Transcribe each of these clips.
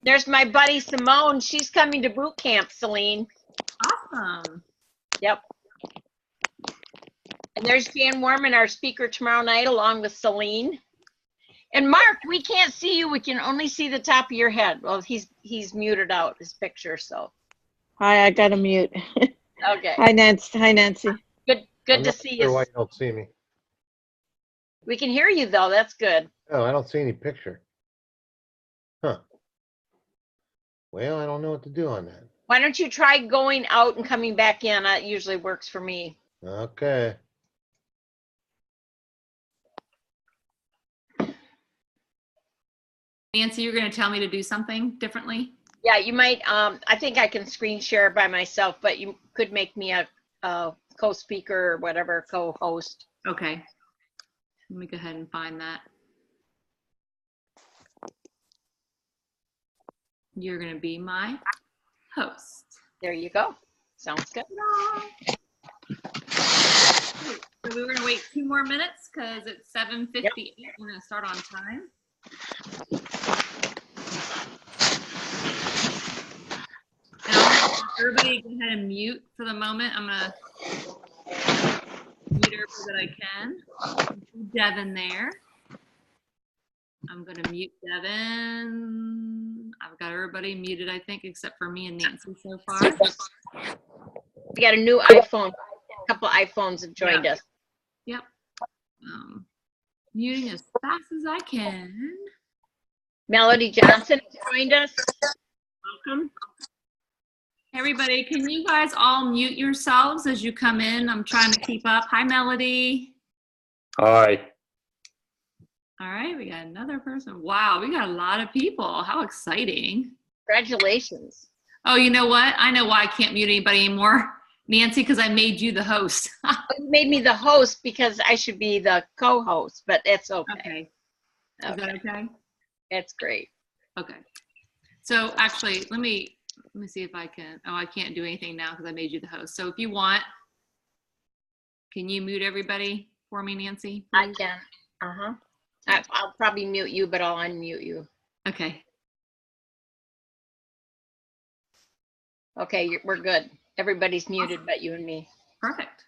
There's my buddy Simone. She's coming to boot camp, Celine. Awesome. Yep. And there's Jan Warman, our speaker tomorrow night, along with Celine. And Mark, we can't see you. We can only see the top of your head. Well, he's muted out his picture, so. Hi, I got to mute. Okay. Hi, Nancy. Hi, Nancy. Good to see you. Why you don't see me? We can hear you though. That's good. Oh, I don't see any picture. Huh. Well, I don't know what to do on that. Why don't you try going out and coming back in? That usually works for me. Okay. Nancy, you're going to tell me to do something differently? Yeah, you might. I think I can screen share by myself, but you could make me a co-speaker or whatever, co-host. Okay. Let me go ahead and find that. You're going to be my host. There you go. Sounds good. So we're going to wait 2 more minutes because it's 7:58. Yep. We're going to start on time. And I'll everybody go ahead and mute for the moment. I'm going to mute everybody that I can. Devin there. I'm going to mute Devin. I've got everybody muted, I think, except for me and Nancy so far. We got a new iPhone. A couple iPhones have joined us. Yep. Muting as fast as I can. Melody Johnson joined us. Welcome. Everybody, can you guys all mute yourselves as you come in? I'm trying to keep up. Hi, Melody. Hi. All right, we got another person. Wow, we got a lot of people. How exciting. Congratulations. Oh, you know what? I know why I can't mute anybody anymore. Nancy, because I made you the host. You made me the host because I should be the co-host, but it's okay. Okay. Is that okay? It's great. Okay. So actually, let me see if I can. Oh, I can't do anything now because I made you the host. So if you want, can you mute everybody for me, Nancy? I can. Uh-huh. I'll probably mute you, but I'll unmute you. Okay. Okay, we're good. Everybody's muted but you and me. Perfect.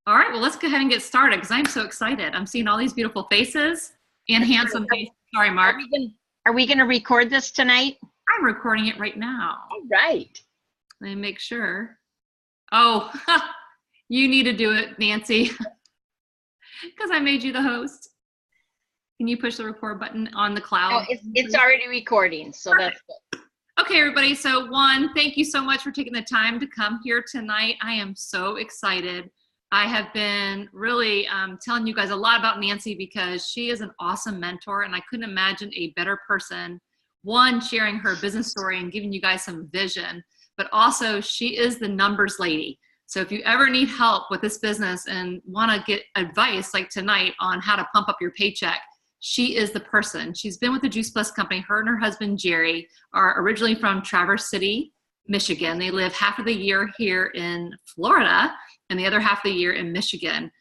All right, well, let's go ahead and get started because I'm so excited. I'm seeing all these beautiful faces and handsome faces. Sorry, Mark. Are we going to record this tonight? I'm recording it right now. All right. Let me make sure. Oh, you need to do it, Nancy, because I made you the host. Can you push the record button on the cloud? Oh, it's already recording, so Perfect. That's good. Okay, everybody. So one, thank you so much for taking the time to come here tonight. I am so excited. I have been really telling you guys a lot about Nancy because she is an awesome mentor and I couldn't imagine a better person, one, sharing her business story and giving you guys some vision, but also she is the numbers lady. So if you ever need help with this business and want to get advice like tonight on how to pump up your paycheck, she is the person. She's been with the Juice Plus company. Her and her husband, Jerry, are originally from Traverse City, Michigan. They live half of the year here in Florida and the other half of the year in Michigan.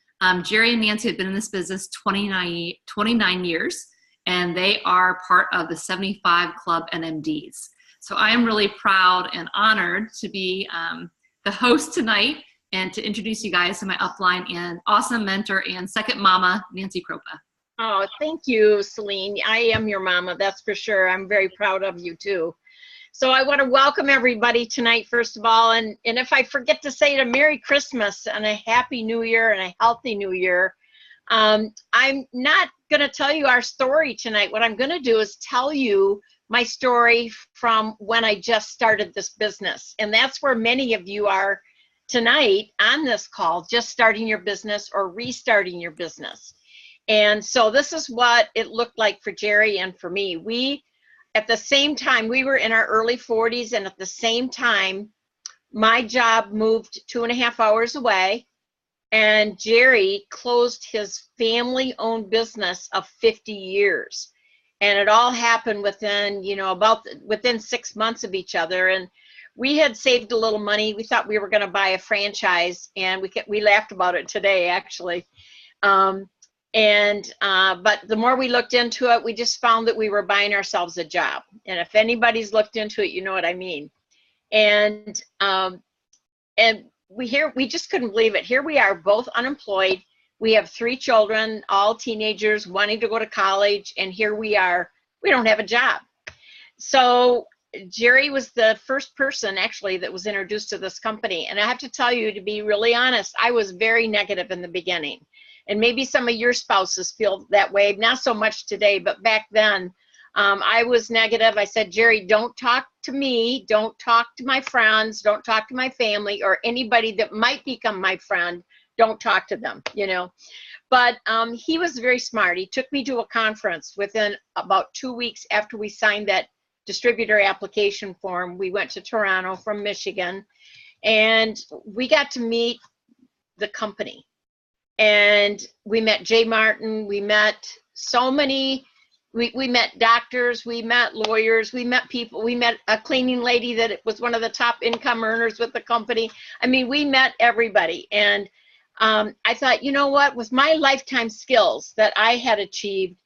Jerry and Nancy have been in this business 29 years, and they are part of the 75 Club NMDs. So I am really proud and honored to be the host tonight and to introduce you guys to my upline and awesome mentor and second mama, Nancy Kroupa. Oh, thank you, Celine. I am your mama, that's for sure. I'm very proud of you too. So I want to welcome everybody tonight, first of all, and if I forget to say it, a Merry Christmas and a Happy New Year and a Healthy New Year. I'm not going to tell you our story tonight. What I'm going to do is tell you my story from when I just started this business. And that's where many of you are tonight on this call, just starting your business or restarting your business. And so this is what it looked like for Jerry and for me. We, at the same time, we were in our early 40s, and at the same time, my job moved 2.5 hours away, and Jerry closed his family-owned business of 50 years. And it all happened within, within 6 months of each other. And we had saved a little money. We thought we were going to buy a franchise, and we laughed about it today, actually. And but the more we looked into it, we just found that we were buying ourselves a job. And if anybody's looked into it, you know what I mean. And we just couldn't believe it. Here we are, both unemployed. We have 3 children, all teenagers wanting to go to college, and here we are, we don't have a job. So Jerry was the first person actually that was introduced to this company. And I have to tell you, to be really honest, I was very negative in the beginning. And maybe some of your spouses feel that way, not so much today, but back then, I was negative. I said, Jerry, don't talk to me, don't talk to my friends, don't talk to my family or anybody that might become my friend. Don't talk to them, you know. But he was very smart. He took me to a conference within about 2 weeks after we signed that distributor application form. We went to Toronto from Michigan, and we got to meet the company. And we met Jay Martin, we met so many, we met doctors, we met lawyers, we met people, we met a cleaning lady that was one of the top income earners with the company. I mean, we met everybody. And I thought, you know what, with my lifetime skills that I had achieved,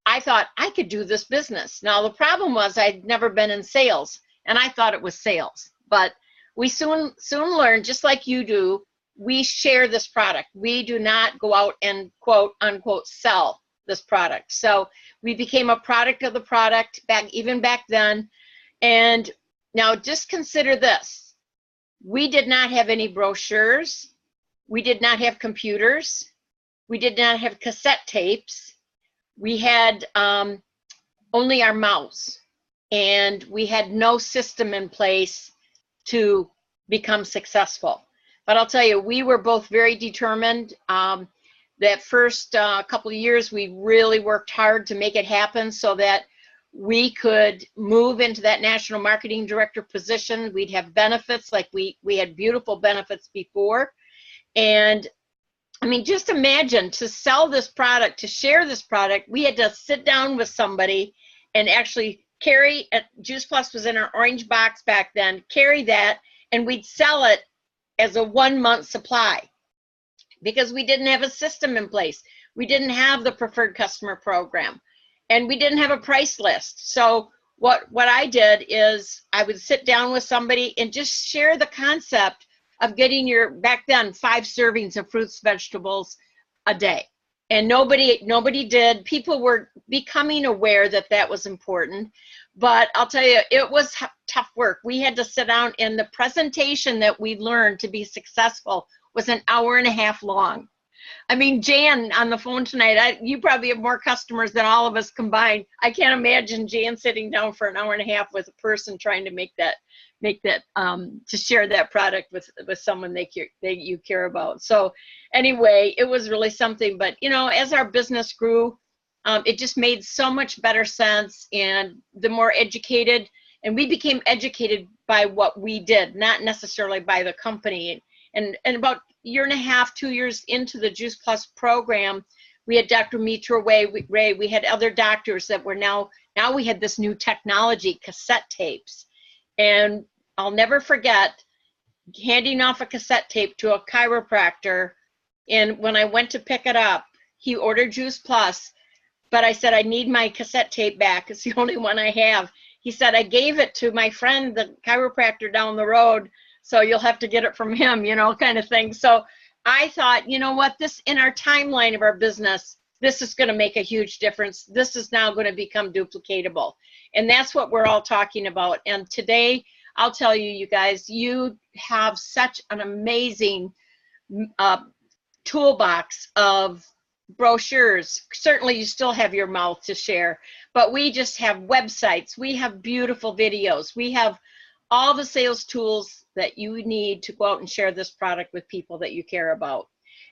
I thought I could do this business. Now, the problem was I'd never been in sales, and I thought it was sales. But we soon learned, just like you do, we share this product. We do not go out and quote unquote sell this product. So we became a product of the product even back then. And now just consider this. We did not have any brochures. We did not have computers. We did not have cassette tapes. We had only our mouths, and we had no system in place to become successful. But I'll tell you, we were both very determined. That first couple of years, we really worked hard to make it happen so that we could move into that national marketing director position. We'd have benefits, like we had beautiful benefits before. And I mean, just imagine, to sell this product, to share this product, we had to sit down with somebody and actually carry, Juice Plus was in our orange box back then, carry that, and we'd sell it as a 1-month supply, because we didn't have a system in place. We didn't have the preferred customer program, and we didn't have a price list. So what I did is I would sit down with somebody and just share the concept of getting your, back then, 5 servings of fruits, vegetables a day. And nobody did. People were becoming aware that that was important. But I'll tell you, it was tough work. We had to sit down, and the presentation that we learned to be successful was an 1.5 hours long. I mean, Jan on the phone tonight, you probably have more customers than all of us combined. I can't imagine Jan sitting down for an 1.5 hours with a person trying to make that to share that product with someone you care about. So anyway, it was really something. But you know, as our business grew, it just made so much better sense, and the more educated, and we became educated by what we did, not necessarily by the company. And about 1.5 years, 2 years into the Juice Plus program, we had Dr. Mitra Ray, we had other doctors that were now we had this new technology, cassette tapes. And I'll never forget handing off a cassette tape to a chiropractor. And when I went to pick it up, he ordered Juice Plus, but I said, I need my cassette tape back. It's the only one I have. He said, I gave it to my friend, the chiropractor down the road, so you'll have to get it from him, you know, kind of thing. So I thought, you know what, this, in our timeline of our business, this is going to make a huge difference. This is now going to become duplicatable. And that's what we're all talking about. And today, I'll tell you, you guys, you have such an amazing toolbox of brochures. Certainly, you still have your mouth to share, but we just have websites. We have beautiful videos. We have all the sales tools that you need to go out and share this product with people that you care about.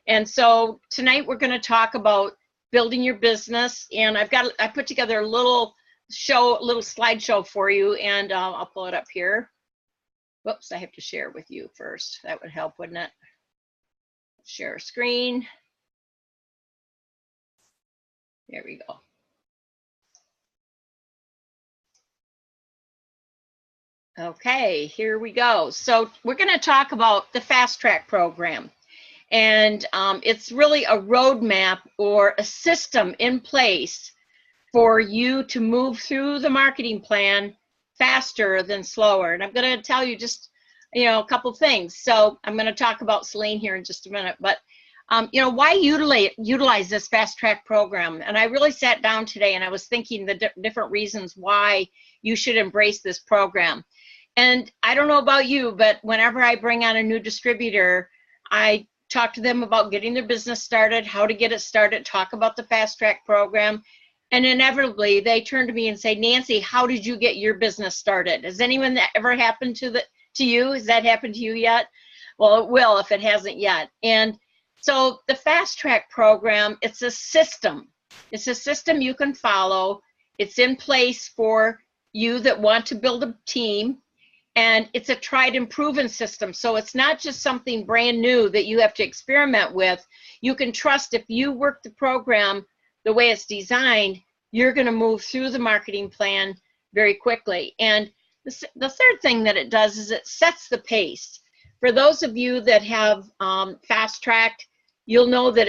And so tonight, we're going to talk about building your business. And I put together a little slideshow for you, and I'll pull it up here. Whoops, I have to share with you first. That would help, wouldn't it? Share screen. There we go. Okay, here we go. So we're going to talk about the Fast Track program. And it's really a roadmap or a system in place for you to move through the marketing plan faster than slower. And I'm going to tell you just, a couple things. So I'm going to talk about Celine here in just a minute, but why utilize this fast track program? And I really sat down today and I was thinking the different reasons why you should embrace this program. And I don't know about you, but whenever I bring on a new distributor, I talk to them about getting their business started, how to get it started, talk about the fast track program. And inevitably they turn to me and say, Nancy, how did you get your business started? Has anyone that ever happened to you? Has that happened to you yet? Well, it will if it hasn't yet. And so the fast track program, it's a system. It's a system you can follow. It's in place for you that want to build a team. And it's a tried and proven system. So it's not just something brand new that you have to experiment with. You can trust if you work the program the way it's designed, you're going to move through the marketing plan very quickly. And the third thing that it does is it sets the pace. For those of you that have fast tracked, you'll know that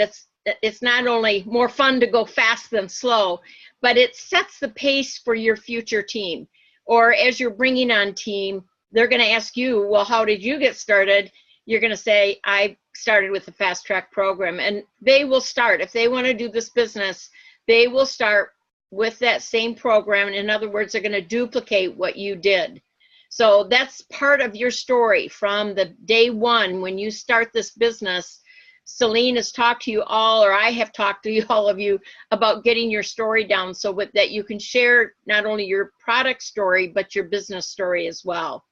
it's not only more fun to go fast than slow, but it sets the pace for your future team. Or as you're bringing on team, they're going to ask you, well, how did you get started? You're going to say, I started with the fast track program. And they will start. If they want to do this business, they will start with that same program. In other words, they're going to duplicate what you did. So that's part of your story from the day one when you start this business. Celine has talked to you all, or I have talked to all of you about getting your story down so that you can share not only your product story, but your business story as well.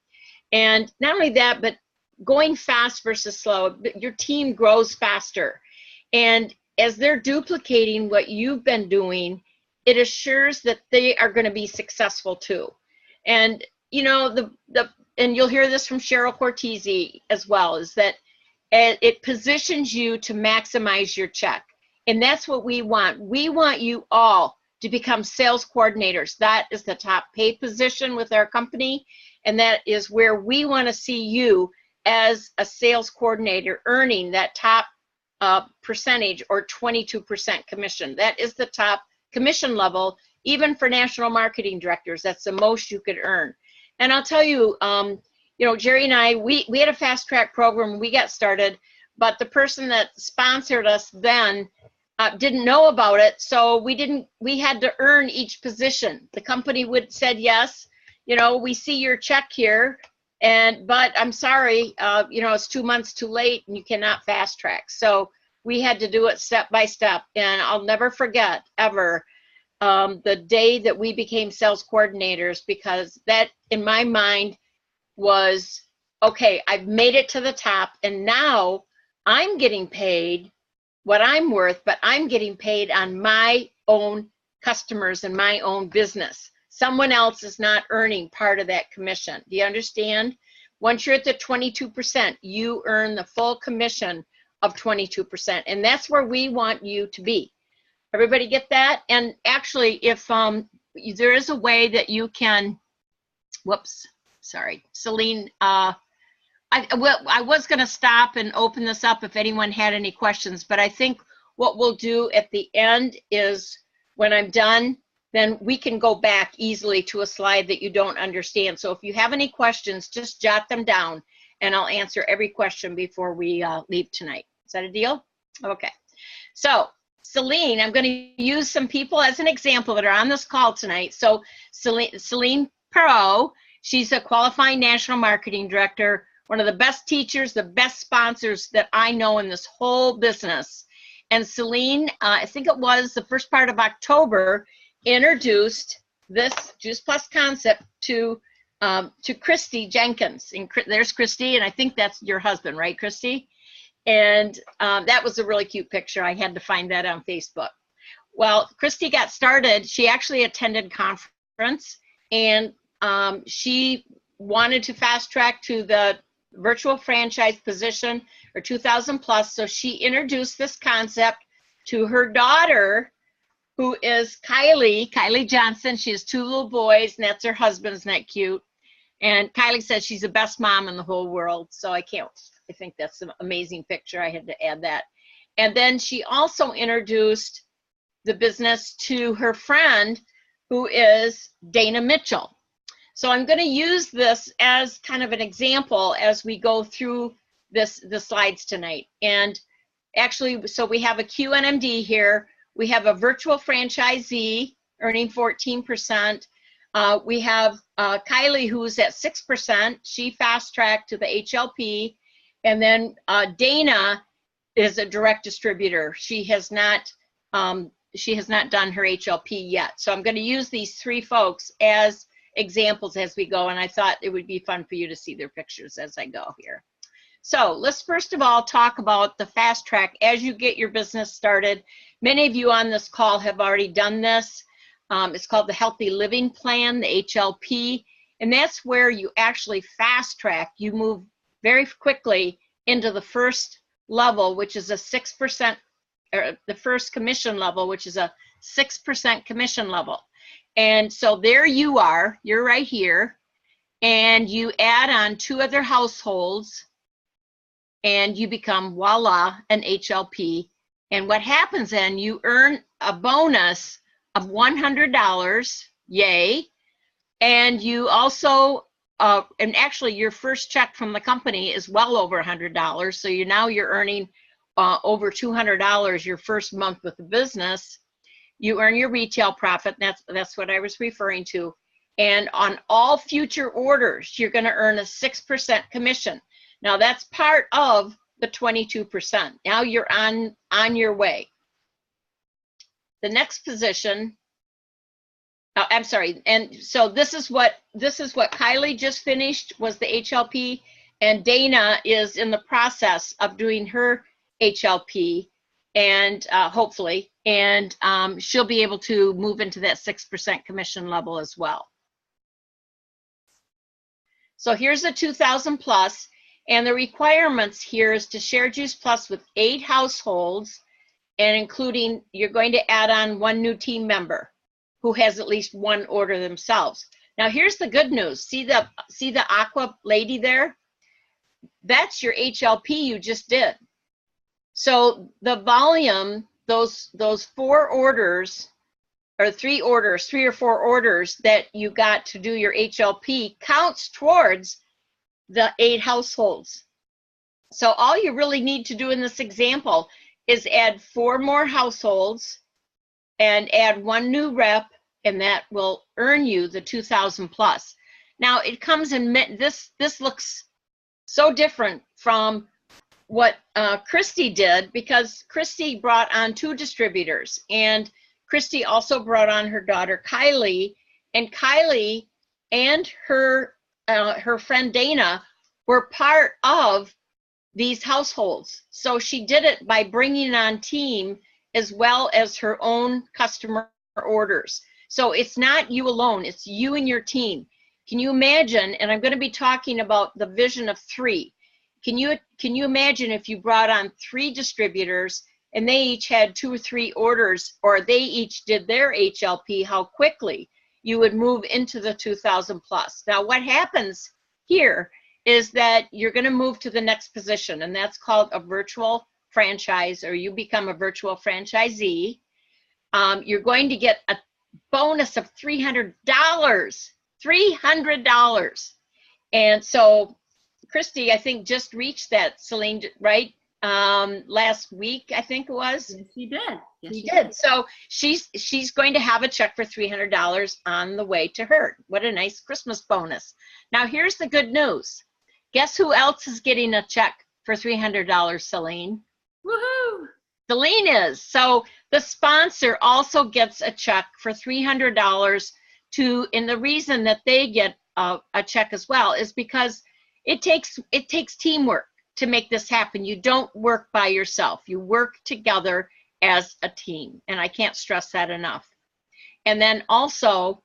And not only that, but going fast versus slow, your team grows faster. And as they're duplicating what you've been doing, it assures that they are going to be successful too. And, and you'll hear this from Cheryl Cortese as well, is that it positions you to maximize your check. And that's what we want. We want you all to become sales coordinators. That is the top paid position with our company. And that is where we want to see you as a sales coordinator earning that top percentage or 22% commission. That is the top commission level, even for national marketing directors. That's the most you could earn. And I'll tell you, Jerry and I, we had a fast track program when we got started, but the person that sponsored us then didn't know about it. So we had to earn each position. The company said, yes, we see your check here, but I'm sorry, it's 2 months too late and you cannot fast track. So we had to do it step by step. And I'll never forget ever the day that we became sales coordinators, because that in my mind was, okay, I've made it to the top and now I'm getting paid what I'm worth, but I'm getting paid on my own customers and my own business. Someone else is not earning part of that commission. Do you understand? Once you're at the 22%, you earn the full commission of 22%. And that's where we want you to be. Everybody get that? And actually, if there is a way that you can, Celine, I was going to stop and open this up if anyone had any questions, but I think what we'll do at the end is when I'm done, then we can go back easily to a slide that you don't understand. So if you have any questions, just jot them down and I'll answer every question before we leave tonight. Is that a deal? Okay. So Celine, I'm going to use some people as an example that are on this call tonight. So Celine Par, she's a qualifying national marketing director, one of the best teachers, the best sponsors that I know in this whole business. And Celine, I think it was the first part of October, introduced this Juice Plus concept to Christy Jenkins. And there's Christy, and I think that's your husband, right, Christy? And that was a really cute picture. I had to find that on Facebook. Well, Christy got started. She actually attended conference, and she wanted to fast track to the virtual franchise position or 2,000 plus. So she introduced this concept to her daughter, who is Kylie Johnson. She has 2 little boys, and that's her husband. Isn't that cute? And Kylie says she's the best mom in the whole world. So I can't I think that's an amazing picture. I had to add that. And then she also introduced the business to her friend, who is Dana Mitchell. So I'm going to use this as kind of an example as we go through the slides tonight. And actually, so we have a QNMD here. We have a virtual franchisee earning 14%. We have Kylie, who's at 6%. She fast-tracked to the HLP. And then Dana is a direct distributor. She has not done her HLP yet. So I'm going to use these three folks as examples as we go, and I thought it would be fun for you to see their pictures as I go here. So let's first of all talk about the fast track as you get your business started. Many of you on this call have already done this. It's called the Healthy Living Plan, the HLP, and that's where you actually fast track. You move very quickly into the first level, which is a 6%, or the first commission level, which is a 6% commission level. And so there you are, you're right here, and you add on 2 other households, and you become, voila, an HLP. And what happens then, you earn a bonus of $100, yay, and you also, and actually your first check from the company is well over $100, so you're earning over $200 your first month with the business. You earn your retail profit, and that's what I was referring to. And on all future orders, you're going to earn a 6% commission. Now that's part of the 22%. Now you're on your way. The next position, I'm sorry, and so this is what Kylie just finished, was the HLP, and Dana is in the process of doing her HLP, and hopefully, and she'll be able to move into that 6% commission level as well. So here's the 2,000 plus, and the requirements here is to share Juice Plus with 8 households, and including, you're going to add on 1 new team member who has at least 1 order themselves. Now here's the good news. See the aqua lady there? That's your HLP you just did. So the volume, those 4 orders, or 3 or 4 orders that you got to do your HLP counts towards the 8 households. So all you really need to do in this example is add 4 more households and add 1 new rep, and that will earn you the 2,000 plus. Now it comes in, this looks so different from what Christy did, because Christy brought on 2 distributors, and Christy also brought on her daughter Kylie, and Kylie and her friend Dana were part of these households. So she did it by bringing on team as well as her own customer orders. So it's not you alone, it's you and your team. Can you imagine, and I'm going to be talking about the vision of 3. Can you imagine if you brought on 3 distributors and they each had 2 or 3 orders, or they each did their HLP, how quickly you would move into the 2,000 plus. Now what happens here is that you're going to move to the next position, and that's called a virtual franchise, or you become a virtual franchisee. You're going to get a bonus of $300. $300. And so Christy, I think, just reached that, Celine, right? Last week, I think it was. Yes, she did. Yes, she did. So she's going to have a check for $300 on the way to her. What a nice Christmas bonus. Now here's the good news. Guess who else is getting a check for $300, Celine? Woohoo! Celine is. So the sponsor also gets a check for $300 and the reason that they get a check as well is because it takes teamwork to make this happen. You don't work by yourself. You work together as a team, and I can't stress that enough. And then also,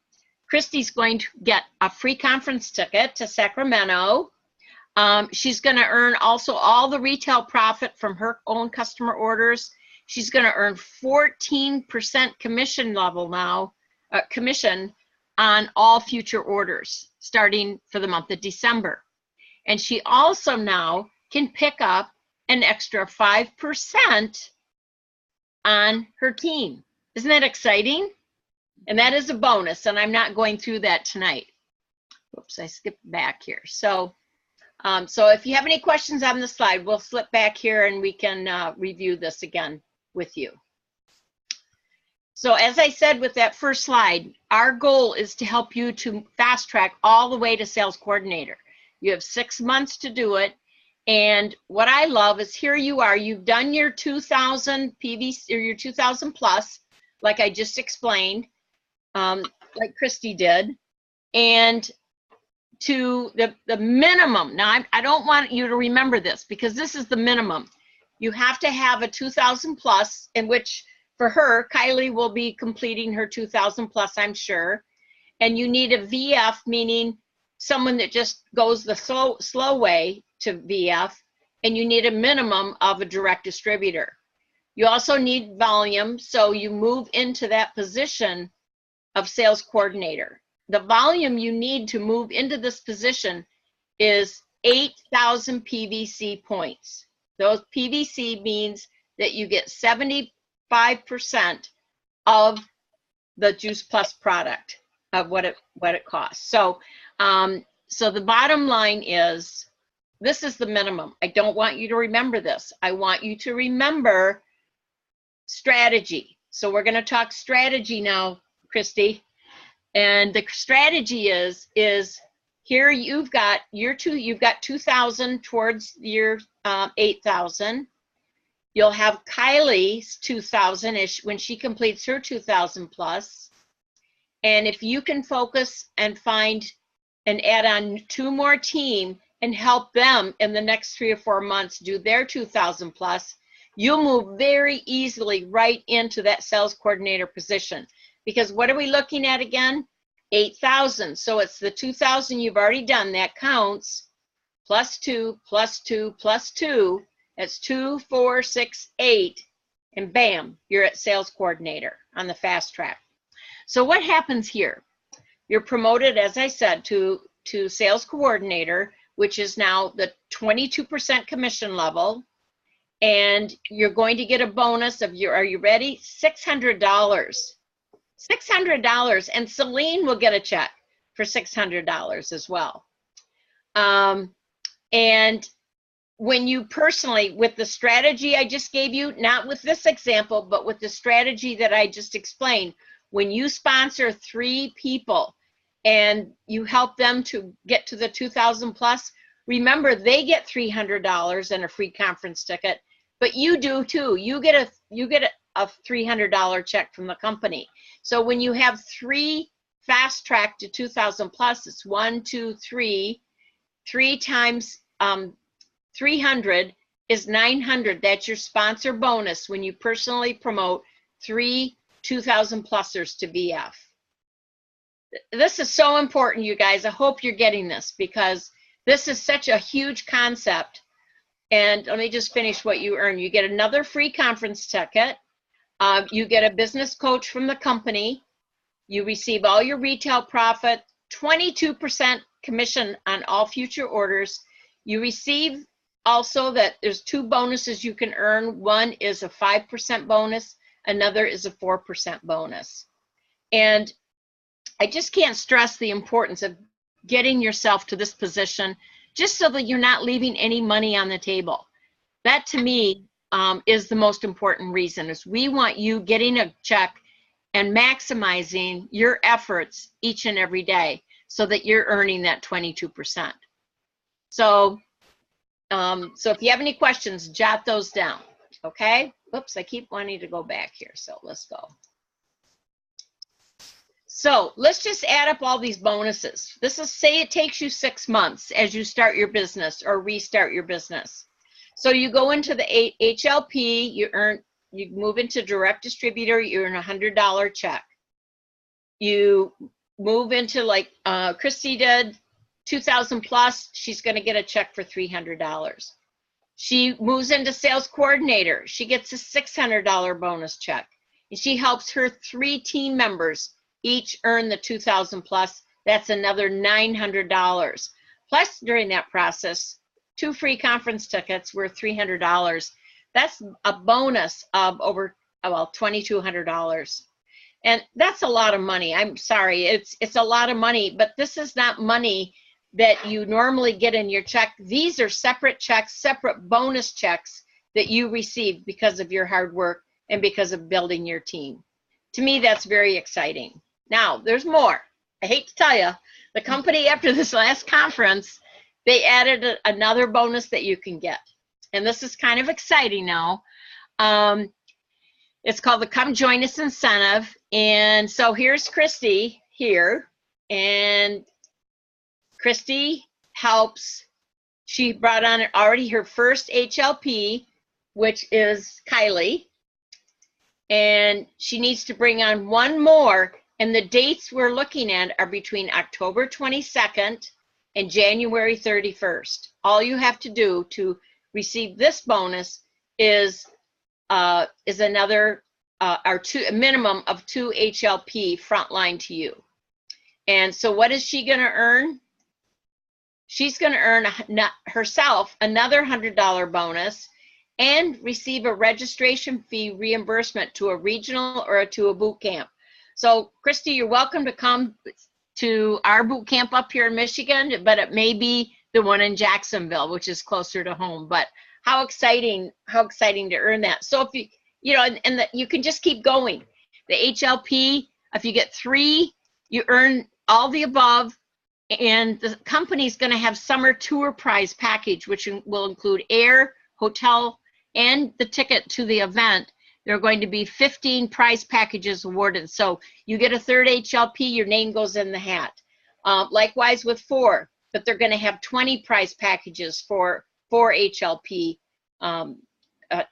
Christy's going to get a free conference ticket to Sacramento. She's going to earn also all the retail profit from her own customer orders. She's going to earn 14% commission level now, commission on all future orders starting for the month of December. And she also now can pick up an extra 5% on her team. Isn't that exciting? And that is a bonus, and I'm not going through that tonight. Whoops, I skipped back here. So if you have any questions on the slide, we'll flip back here and we can review this again with you. So as I said with that first slide, our goal is to help you to fast track all the way to sales coordinator. You have 6 months to do it. And what I love is here you are, you've done your 2000 PVC or your 2000 plus, like I just explained, like Christy did. And to the minimum, now I don't want you to remember this because this is the minimum. You have to have a 2000 plus, in which for her, Kylie will be completing her 2000 plus, I'm sure. And you need a VF, meaning someone that just goes the slow way to VF, and you need a minimum of a direct distributor. You also need volume, so you move into that position of sales coordinator. The volume you need to move into this position is 8,000 PVC points. Those PVC means that you get 75% of the Juice Plus product of what it costs. So the bottom line is, this is the minimum. I don't want you to remember this. I want you to remember strategy. So we're going to talk strategy now, Christy. And the strategy is here you've got you've got 2,000 towards your 8,000. You'll have Kylie's 2,000-ish when she completes her 2,000 plus. And if you can focus and find and add on 2 more team and help them in the next 3 or 4 months do their 2,000 plus, you'll move very easily right into that sales coordinator position. Because what are we looking at again? 8,000. So it's the 2,000 you've already done, that counts, plus 2, plus 2, plus 2. That's 2, 4, 6, 8. And bam, you're at sales coordinator on the fast track. So what happens here? You're promoted, as I said, to sales coordinator, which is now the 22% commission level. And you're going to get a bonus of are you ready? $600. $600, and Celine will get a check for $600 as well. And when you personally, with the strategy I just gave you, not with this example, but with the strategy that I just explained, when you sponsor 3 people and you help them to get to the 2,000 plus, remember they get $300 and a free conference ticket, but you do too. You get a $300 check from the company. So when you have 3 fast track to 2,000 plus, it's 1, 2, 3. 3 times 300 is 900. That's your sponsor bonus when you personally promote 3 2,000 plusers to VF. This is so important, you guys. I hope you're getting this because this is such a huge concept. And let me just finish what you earn. You get another free conference ticket. You get a business coach from the company. You receive all your retail profit, 22% commission on all future orders. You receive also that there's 2 bonuses you can earn. One is a 5% bonus. Another is a 4% bonus. And I just can't stress the importance of getting yourself to this position just so that you're not leaving any money on the table. That to me is the most important reason, is we want you getting a check and maximizing your efforts each and every day so that you're earning that 22%. So if you have any questions, jot those down, okay? Oops, I keep wanting to go back here, so let's go. So let's just add up all these bonuses. This is, say it takes you 6 months as you start your business or restart your business. So you go into the HLP, you move into direct distributor, you earn a $100 check. You move into, like Christy did, 2,000 plus, she's going to get a check for $300. She moves into sales coordinator. She gets a $600 bonus check. And she helps her 3 team members each earn the 2,000 plus. That's another $900. Plus, during that process, 2 free conference tickets worth $300. That's a bonus of over, well, $2,200. And that's a lot of money. I'm sorry, it's a lot of money, but this is not money that you normally get in your check. These are separate checks, separate bonus checks that you receive because of your hard work and because of building your team. To me, that's very exciting. Now, there's more. I hate to tell you, the company after this last conference, they added another bonus that you can get. And this is kind of exciting now. It's called the Come Join Us Incentive. And so here's Christy here. And Christy helps. She brought on already her first HLP, which is Kylie. And she needs to bring on one more. And the dates we're looking at are between October 22nd and January 31st. All you have to do to receive this bonus is another a minimum of 2 HLP frontline to you. And so what is she going to earn? She's going to earn herself another $100 bonus and receive a registration fee reimbursement to a regional or to a boot camp. So Christy, you're welcome to come to our boot camp up here in Michigan, but it may be the one in Jacksonville, which is closer to home. But how exciting to earn that. So if you can just keep going. The HLP, if you get 3, you earn all the above, and the company's going to have summer tour prize package, which will include air, hotel, and the ticket to the event. There are going to be 15 prize packages awarded. So you get a 3rd HLP, your name goes in the hat. Likewise with 4, but they're going to have 20 prize packages for 4 HLP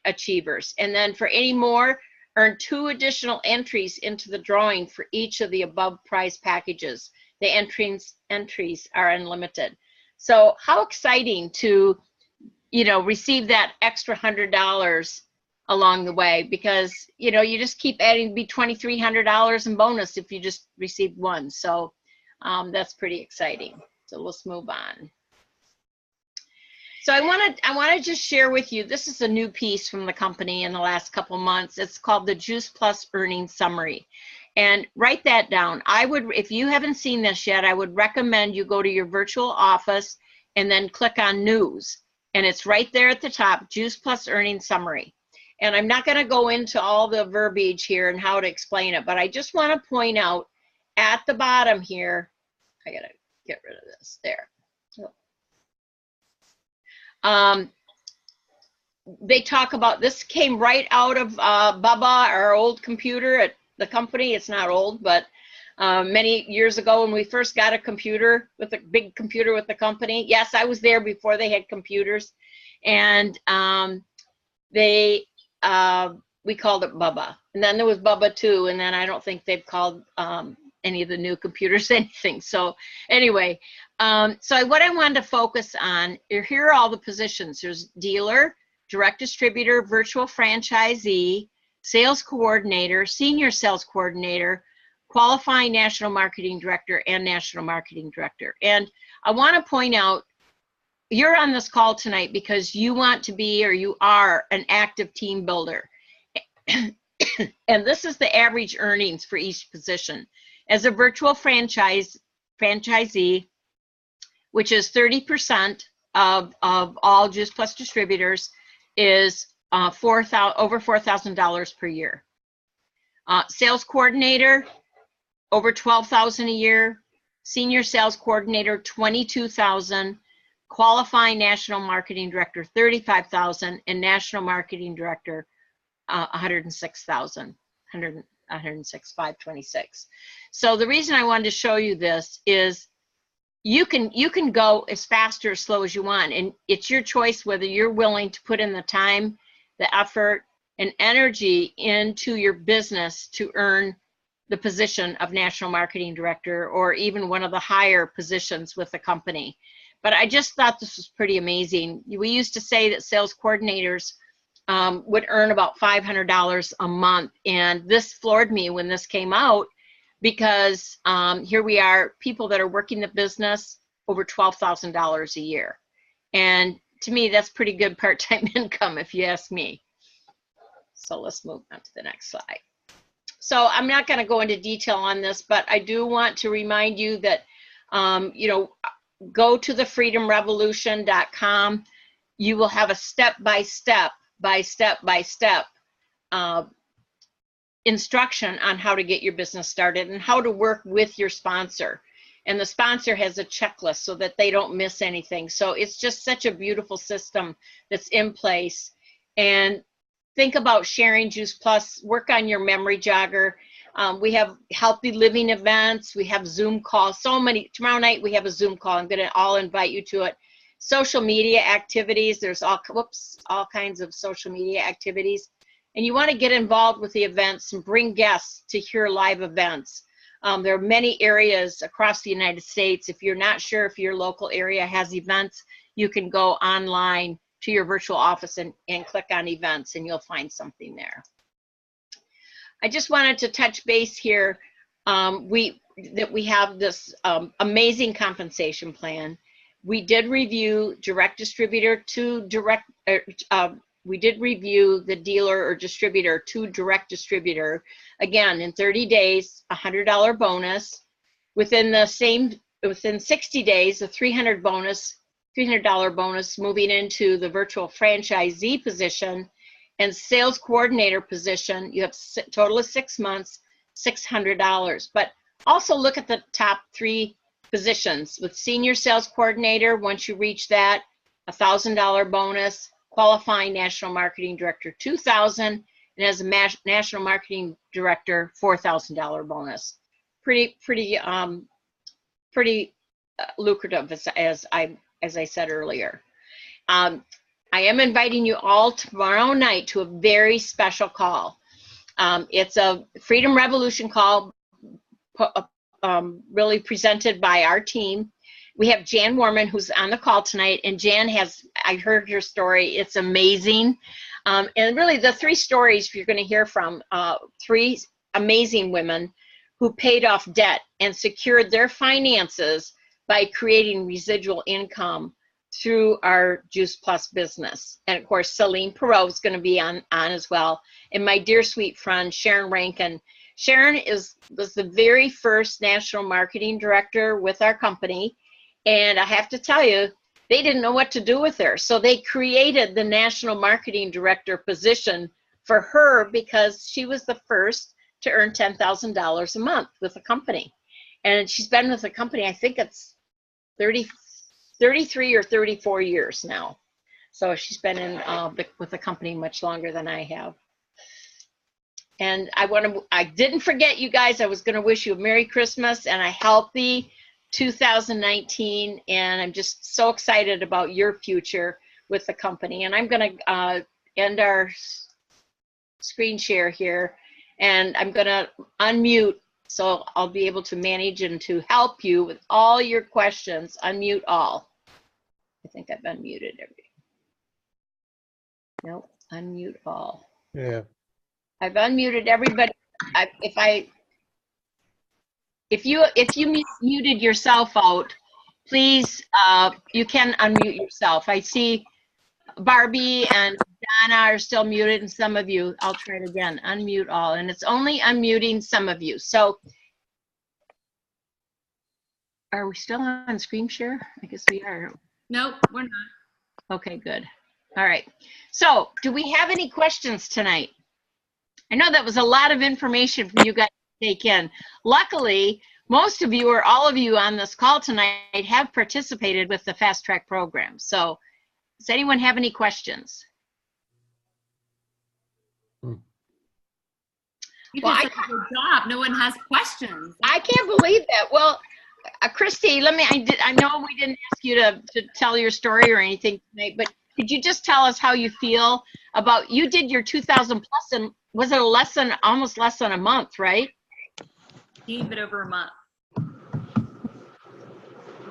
achievers. And then for any more, earn 2 additional entries into the drawing for each of the above prize packages. The entries are unlimited. So how exciting to, receive that extra $100 along the way, because, you just keep adding, be $2,300 in bonus if you just receive 1. So that's pretty exciting. So let's move on. So I want to just share with you, this is a new piece from the company in the last couple months. It's called the Juice Plus Earnings Summary. And write that down. If you haven't seen this yet, I would recommend you go to your virtual office and then click on News. And it's right there at the top, Juice Plus Earnings Summary. And I'm not going to go into all the verbiage here and how to explain it, but I just want to point out at the bottom here, I got to get rid of this there. They talk about, this came right out of Bubba, our old computer at the company. It's not old, but many years ago when we first got a computer, with a big computer with the company. Yes, I was there before they had computers. And we called it Bubba. And then there was Bubba 2, and then I don't think they've called any of the new computers anything. So anyway, so what I wanted to focus on, here are all the positions. There's dealer, direct distributor, virtual franchisee, sales coordinator, senior sales coordinator, qualifying national marketing director, and national marketing director. And I want to point out, you're on this call tonight because you want to be, or you are, an active team builder. And this is the average earnings for each position. As a virtual franchisee, which is 30% of all Juice Plus distributors, is over $4,000 per year. Sales coordinator, over $12,000 a year. Senior sales coordinator, $22,000. Qualifying national marketing director, $35,000, and national marketing director, $106,000, $106,526. So the reason I wanted to show you this is you can go as fast or as slow as you want, and it's your choice whether you're willing to put in the time, the effort, and energy into your business to earn the position of national marketing director, or even one of the higher positions with the company. But I just thought this was pretty amazing. We used to say that sales coordinators would earn about $500 a month. And this floored me when this came out, because here we are, people that are working the business over $12,000 a year. And to me, that's pretty good part-time income if you ask me. So let's move on to the next slide. So I'm not going to go into detail on this, but I do want to remind you that, you know, go to thefreedomrevolution.com. You will have a step-by-step instruction on how to get your business started and how to work with your sponsor. And the sponsor has a checklist so that they don't miss anything. So it's just such a beautiful system that's in place. And think about sharing Juice Plus, work on your memory jogger. We have healthy living events. We have Zoom calls, so many. Tomorrow night we have a Zoom call. I'm gonna all invite you to it. Social media activities, there's all kinds of social media activities. And you wanna get involved with the events and bring guests to hear live events. There are many areas across the United States. If you're not sure if your local area has events, you can go online to your virtual office and click on events and you'll find something there. I just wanted to touch base here we have this amazing compensation plan. We did review direct distributor to direct, we did review the dealer or distributor to direct distributor. Again, in 30 days, $100 bonus. Within 60 days, a $300 bonus moving into the virtual franchisee position and sales coordinator position. You have a total of 6 months, $600. But also look at the top 3 positions. With senior sales coordinator, once you reach that, $1,000 bonus. Qualifying national marketing director, $2,000, and as a national marketing director, $4,000 bonus. Pretty lucrative, as I said earlier. I am inviting you all tomorrow night to a very special call. It's a Freedom Revolution call, really presented by our team. We have Jan Warman, who's on the call tonight, and Jan I heard your story, it's amazing. And really the 3 stories you're gonna hear from, 3 amazing women who paid off debt and secured their finances by creating residual income through our Juice Plus business. And of course, Celine Par is gonna be on as well. And my dear sweet friend, Sharon Rankin. Sharon was the very first national marketing director with our company. And I have to tell you, they didn't know what to do with her. So they created the national marketing director position for her because she was the first to earn $10,000 a month with the company. And she's been with the company, I think it's 33 or 34 years now. So she's been in with the company much longer than I have. And I didn't forget you guys, I was gonna wish you a Merry Christmas and a healthy 2019, and I'm just so excited about your future with the company. And I'm going to end our screen share here, and I'm going to unmute so I'll be able to manage and to help you with all your questions. Unmute all. I think I've unmuted everybody. Nope, unmute all. Yeah. I've unmuted everybody. If you muted yourself out, please, you can unmute yourself. I see Barbie and Donna are still muted, and some of you, I'll try it again, unmute all, and it's only unmuting some of you. So, are we still on screen share? I guess we are. Nope, we're not. Okay, good. All right. So, do we have any questions tonight? I know that was a lot of information for you guys to take in. Luckily, most of you or all of you on this call tonight have participated with the Fast Track program. So, does anyone have any questions? You did such a good job. No one has questions. I can't believe that. Well, Christy, I know we didn't ask you to tell your story or anything tonight, but could you just tell us how you feel about, you did your 2,000 plus, and was it almost less than a month, right? A bit over a month.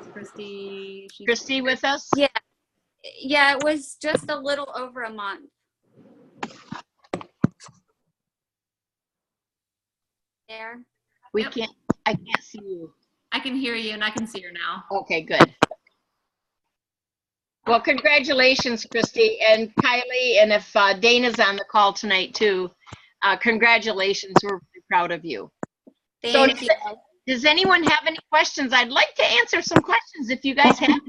Is Christy with us? Yeah. Yeah, it was just a little over a month. There. I can't see you. I can hear you and I can see her now. Okay, good. Well, congratulations, Christy and Kylie, and if Dana's on the call tonight too, congratulations. We're really proud of you. So Thank you. does anyone have any questions? I'd like to answer some questions if you guys have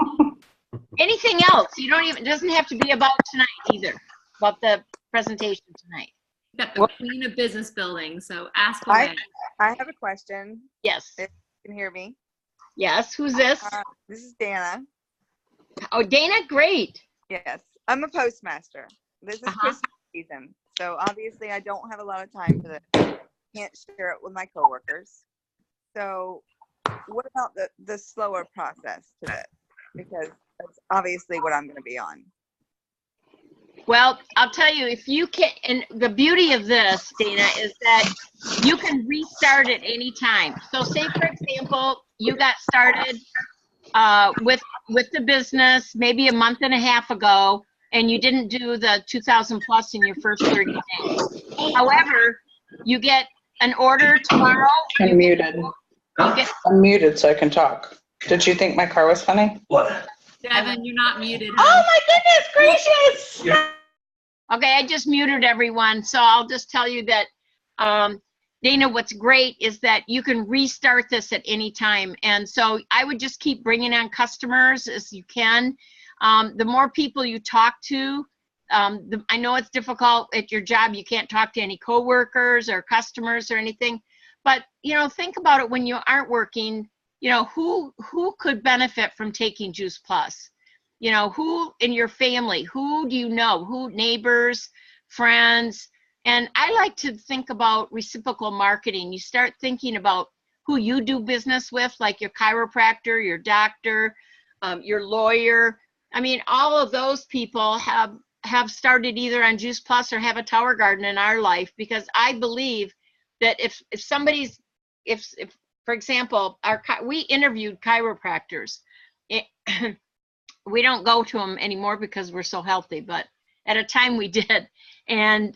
anything else. You don't even, it doesn't have to be about tonight either, about the presentation tonight. You got the queen of business building, so ask away. I have a question. Yes. If you can hear me. Yes. Who's this? This is Dana. Oh, Dana, great. Yes, I'm a postmaster. This is Christmas season, so obviously I don't have a lot of time for this. Can't share it with my coworkers. So what about the slower process to this? Because that's obviously what I'm going to be on. Well, I'll tell you, if you can, and the beauty of this, Dana, is that you can restart at any time. So say, for example, you got started with the business maybe a month and a half ago, and you didn't do the 2,000 plus in your first 30 days. However, you get an order tomorrow. I'm muted. I'm muted so I can talk. Did you think my car was funny? What? Devin, you're not muted. Oh my goodness gracious! Okay, I just muted everyone, so I'll just tell you that, Dana, what's great is that you can restart this at any time. And so I would just keep bringing on customers as you can. The more people you talk to, I know it's difficult at your job. You can't talk to any coworkers or customers or anything. But, you know, think about it when you aren't working, you know, who could benefit from taking Juice Plus? You know, who in your family, who do you know, who neighbors, friends? And I like to think about reciprocal marketing. You start thinking about who you do business with, like your chiropractor, your doctor, your lawyer. I mean, all of those people have started either on Juice Plus or have a Tower Garden in our life, because I believe that if somebody's, if for example, we interviewed chiropractors. We don't go to them anymore because we're so healthy, but at a time we did. And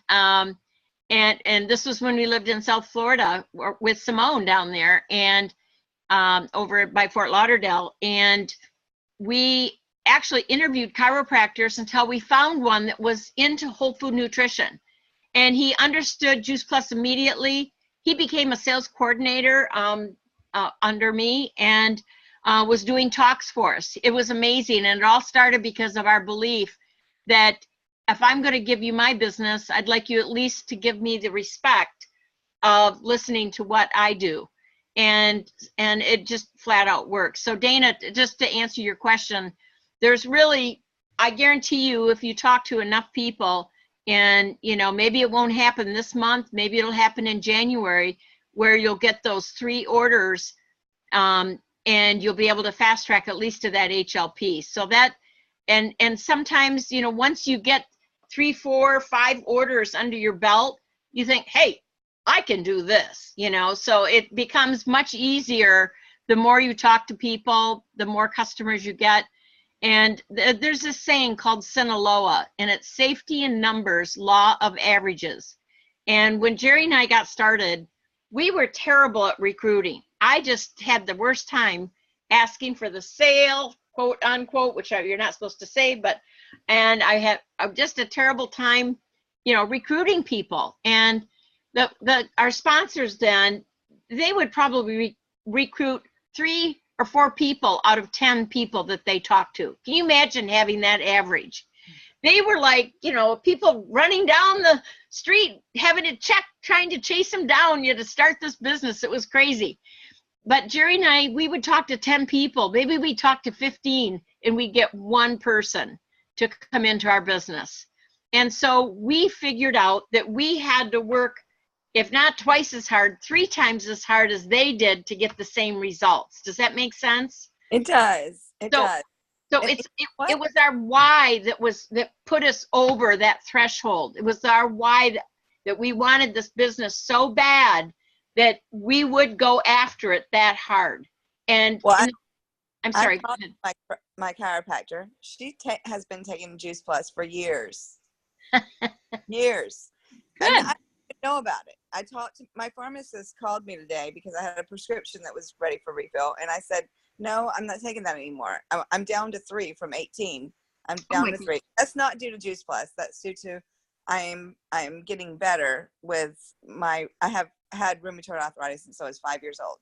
this was when we lived in South Florida with Simone down there, and over by Fort Lauderdale. And we actually interviewed chiropractors until we found one that was into whole food nutrition. And he understood Juice Plus immediately. He became a sales coordinator under me, and was doing talks for us. It was amazing. And it all started because of our belief that if I'm going to give you my business, I'd like you at least to give me the respect of listening to what I do. And it just flat out works. So Dana, just to answer your question, there's really, I guarantee you, if you talk to enough people, and you know, maybe it won't happen this month, maybe it'll happen in January, where you'll get those 3 orders, and you'll be able to fast track at least to that HLP. So that, and sometimes, you know, once you get 3, 4, 5 orders under your belt, you think, hey, I can do this, you know. So it becomes much easier the more you talk to people, the more customers you get. And there's this saying called Sinaloa, and it's safety in numbers, law of averages. And when Jerry and I got started, we were terrible at recruiting. I just had the worst time asking for the sale, quote unquote, which you're not supposed to say, but, and I had just a terrible time, you know, recruiting people. And our sponsors then, they would probably recruit 3 or 4 people out of 10 people that they talked to. Can you imagine having that average? They were like, you know, people running down the street, having to check, trying to chase them down, you know, to start this business. It was crazy. But Jerry and I, we would talk to 10 people. Maybe we talk to 15, and we get 1 person to come into our business. And so we figured out that we had to work, if not twice as hard, 3 times as hard as they did to get the same results. Does that make sense? It does. It does. So it was our why that put us over that threshold. It was our why that we wanted this business so bad that we would go after it that hard. And well, I'm sorry. My chiropractor, she has been taking Juice Plus for years. Years. Good. And I didn't know about it. I talked to my pharmacist, called me today because I had a prescription that was ready for refill, and I said, no, I'm not taking that anymore. I'm down to 3 from 18. I'm Oh down my to 3. That's not due to Juice Plus. That's due to I'm getting better with I have had rheumatoid arthritis since I was 5 years old.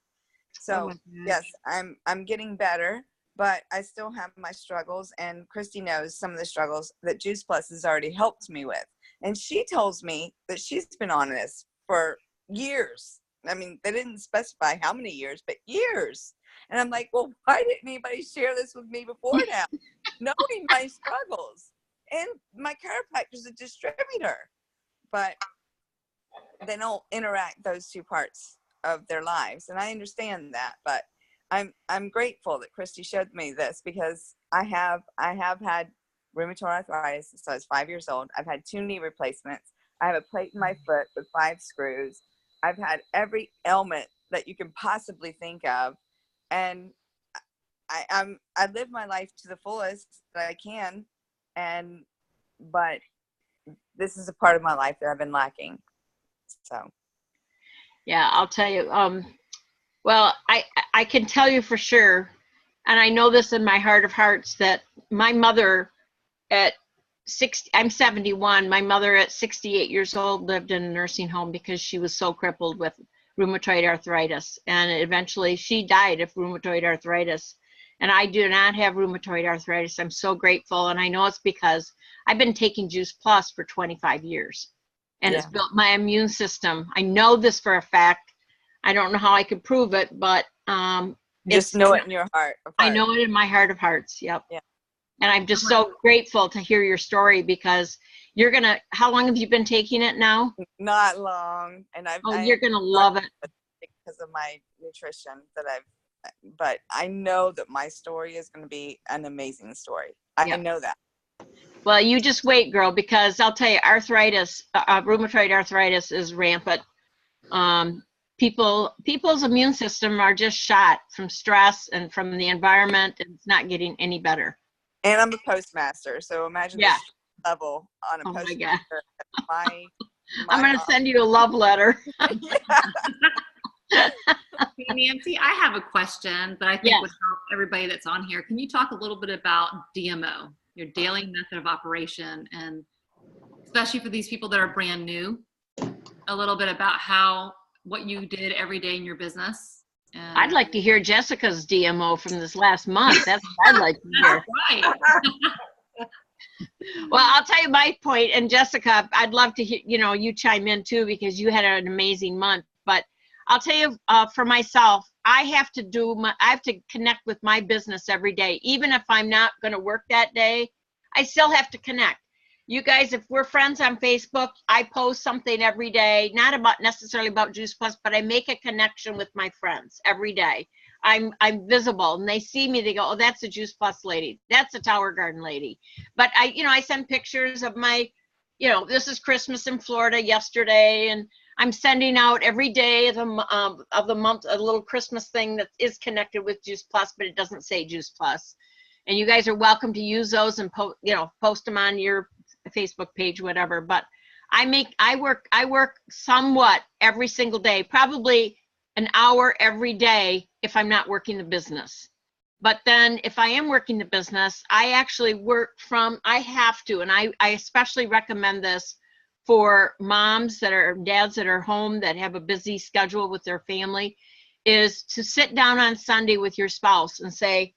So yes, I'm getting better, but I still have my struggles, and Christy knows some of the struggles that Juice Plus has already helped me with. And she tells me that she's been on this for years. I mean, they didn't specify how many years, but years. And I'm like, well, why didn't anybody share this with me before now? Knowing my struggles. And my chiropractor's a distributor, but they don't interact those two parts of their lives. And I understand that, but I'm grateful that Christy showed me this, because I have had rheumatoid arthritis since I was 5 years old. I've had 2 knee replacements. I have a plate in my foot with 5 screws. I've had every ailment that you can possibly think of. And I live my life to the fullest that I can. But this is a part of my life that I've been lacking. So. Yeah, I'll tell you. Well, I can tell you for sure, and I know this in my heart of hearts, that my mother at 60, I'm 71, my mother at 68 years old lived in a nursing home because she was so crippled with rheumatoid arthritis. And eventually she died of rheumatoid arthritis. And I do not have rheumatoid arthritis. I'm so grateful. And I know it's because I've been taking Juice Plus for 25 years. And it's built my immune system. I know this for a fact. I don't know how I could prove it, but just know it in your heart of hearts. I know it in my heart of hearts. Yep. Yeah. And I'm just so grateful to hear your story, because you're gonna. How long have you been taking it now? Not long, and you're gonna love it because of my nutrition but I know that my story is going to be an amazing story. I know that. Well, you just wait, girl, because I'll tell you, arthritis, rheumatoid arthritis is rampant. People's immune system are just shot from stress and from the environment, and it's not getting any better. And I'm a postmaster, so imagine the level on a postmaster. I'm going to send you a love letter. Nancy, I have a question that I think would help everybody that's on here. Can you talk a little bit about DMO, your daily method of operation, and especially for these people that are brand new, a little bit about what you did every day in your business? And I'd like to hear Jessica's DMO from this last month. That's what I'd like to hear. Right. Well, I'll tell you my point, and Jessica, I'd love to hear, you chime in too, because you had an amazing month. But I'll tell you, for myself, I have to connect with my business every day. Even if I'm not going to work that day, I still have to connect. You guys, if we're friends on Facebook, I post something every day, not necessarily about Juice Plus, but I make a connection with my friends every day. I'm visible, and they see me, they go, oh, that's a Juice Plus lady. That's a Tower Garden lady. But I send pictures of my, this is Christmas in Florida yesterday, and I'm sending out every day of the month a little Christmas thing that is connected with Juice Plus, but it doesn't say Juice Plus. And you guys are welcome to use those and post them on your Facebook page, whatever. But I work somewhat every single day, probably an hour every day if I'm not working the business. But then if I am working the business, I actually I have to, and I especially recommend this for moms dads that are home that have a busy schedule with their family, is to sit down on Sunday with your spouse and say,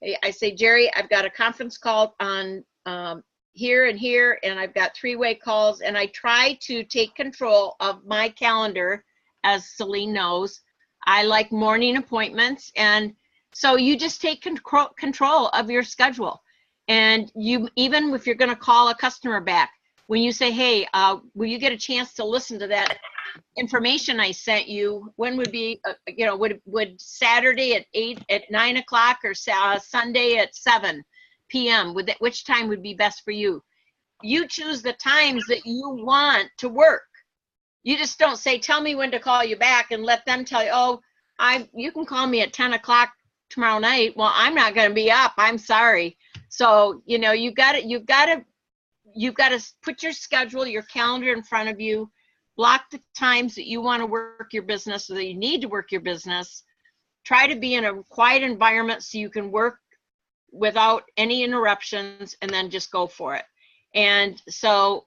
hey, I say, Jerry, I've got a conference call on here and here, and I've got 3-way calls, and I try to take control of my calendar. As Celine knows, I like morning appointments, and so you just take control of your schedule. And even if you're going to call a customer back, when you say, hey, will you get a chance to listen to that information I sent you? When would be, would Saturday at 9 o'clock or Sunday at 7 p.m., which time would be best for you? You choose the times that you want to work. You just don't say, tell me when to call you back, and let them tell you, oh, you can call me at 10 o'clock tomorrow night. Well, I'm not going to be up. I'm sorry. So, you've got to put your schedule, your calendar in front of you, block the times that you want to work your business or that you need to work your business. Try to be in a quiet environment so you can work without any interruptions, and then just go for it. And so,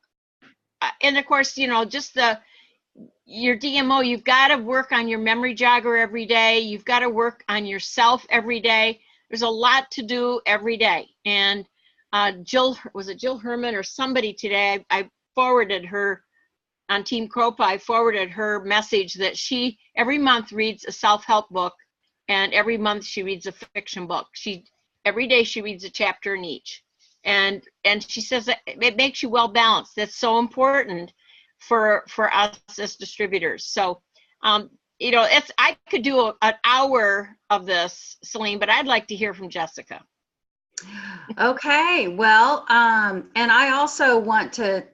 and of course, you know, just your DMO, you've got to work on your memory jogger every day. You've got to work on yourself every day. There's a lot to do every day. And Jill, was it Jill Herman or somebody today? I forwarded her on Team Kroupa. I forwarded her message that she every month reads a self-help book, and every month she reads a fiction book. Every day she reads a chapter in each. And she says that it makes you well balanced. That's so important for us as distributors. So, you know, I could do an hour of this, Celine, but I'd like to hear from Jessica. Okay, well, and I also want to